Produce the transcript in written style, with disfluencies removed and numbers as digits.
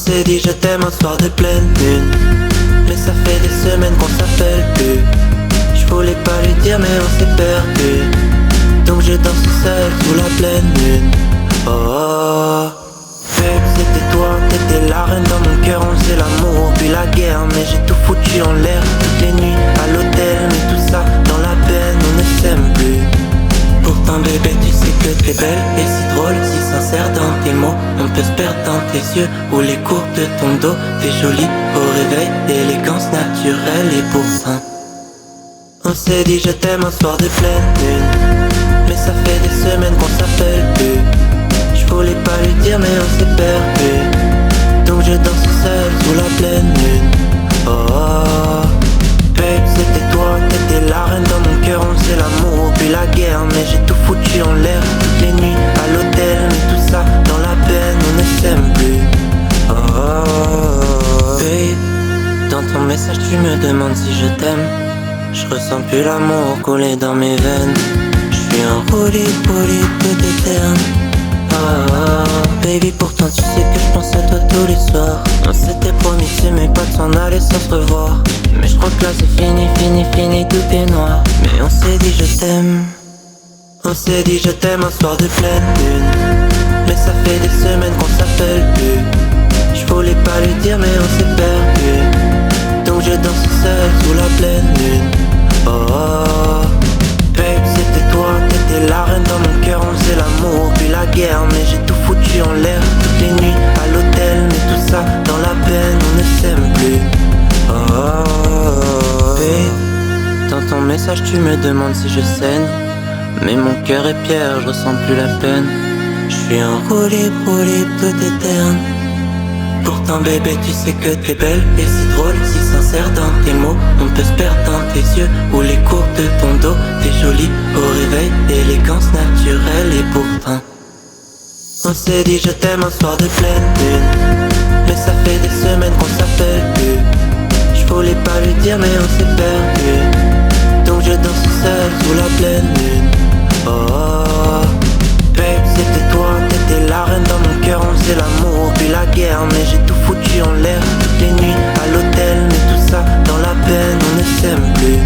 s'est dit je t'aime un soir de pleine lune, mais ça fait des semaines qu'on s'appelle plus. Je voulais pas lui dire mais on s'est perdu, donc je danse seul sous la pleine lune. Oh, oh. Babe, c'était toi, t'étais la reine dans mon cœur. On faisait l'amour puis la guerre, mais j'ai tout foutu en l'air. Toutes les nuits à l'hôtel, mais tout ça dans la peine, on ne s'aime plus. Pourtant bébé tu sais que t'es belle et si drôle, si sincère dans tes mots. On peut se perdre dans tes yeux ou les courbes de ton dos. T'es jolie au réveil, élégance naturelle et pourtant on s'est dit je t'aime un soir de pleine lune, mais ça fait des semaines qu'on s'appelle plus. Je voulais pas lui dire mais on s'est perdu, donc je danse seul sous la pleine lune. Oh, oh. Babe, c'était toi, t'étais la reine dans mon cœur. On faisait l'amour puis la guerre, mais j'ai tout foutu en l'air. Toutes les nuits à l'hôtel, mais tout ça dans la peine, on ne s'aime plus. Oh, oh, oh. Babe, dans ton message tu me demandes si je t'aime. Je ressens plus l'amour couler dans mes veines. Je suis un roulis tout éterne. Oh, oh, baby, pourtant tu sais que je pense à toi tous les soirs. On s'était promis de s'aimer, pas de s'en aller sans se revoir. Mais je crois que là c'est fini, tout est noir. Mais on s'est dit je t'aime. On s'est dit je t'aime un soir de pleine lune, mais ça fait des semaines qu'on s'appelle plus. Je voulais pas lui dire mais on s'est perdu, donc je danse seul sous la pleine lune. Oh, oh. Babe, c'était toi, t'étais la reine dans mon cœur. On faisait l'amour puis la guerre, mais j'ai tout foutu en l'air. Toutes les nuits à l'hôtel, mais tout ça dans la peine, on ne s'aime plus. Oh, oh, oh. Babe, dans ton message tu me demandes si je saigne, mais mon cœur est pierre, je ressens plus la peine. Je suis un roulis tout éterne. Pourtant bébé tu sais que t'es belle et si drôle, si sincère dans tes mots. On peut se perdre dans tes yeux ou les courbes de ton dos. T'es jolie au réveil, élégance naturelle et pourtant on s'est dit je t'aime un soir de pleine lune, mais ça fait des semaines qu'on s'appelle plus. Je voulais pas lui dire mais on s'est perdu, donc je danse seul sous la pleine lune. Oh, oh. Babe, c'était toi, t'étais la reine dans mon cœur. On faisait l'amour puis la guerre, mais j'ai tout foutu en l'air. Toutes les nuits à l'hôtel, mais tout ça dans la peine, on ne s'aime plus.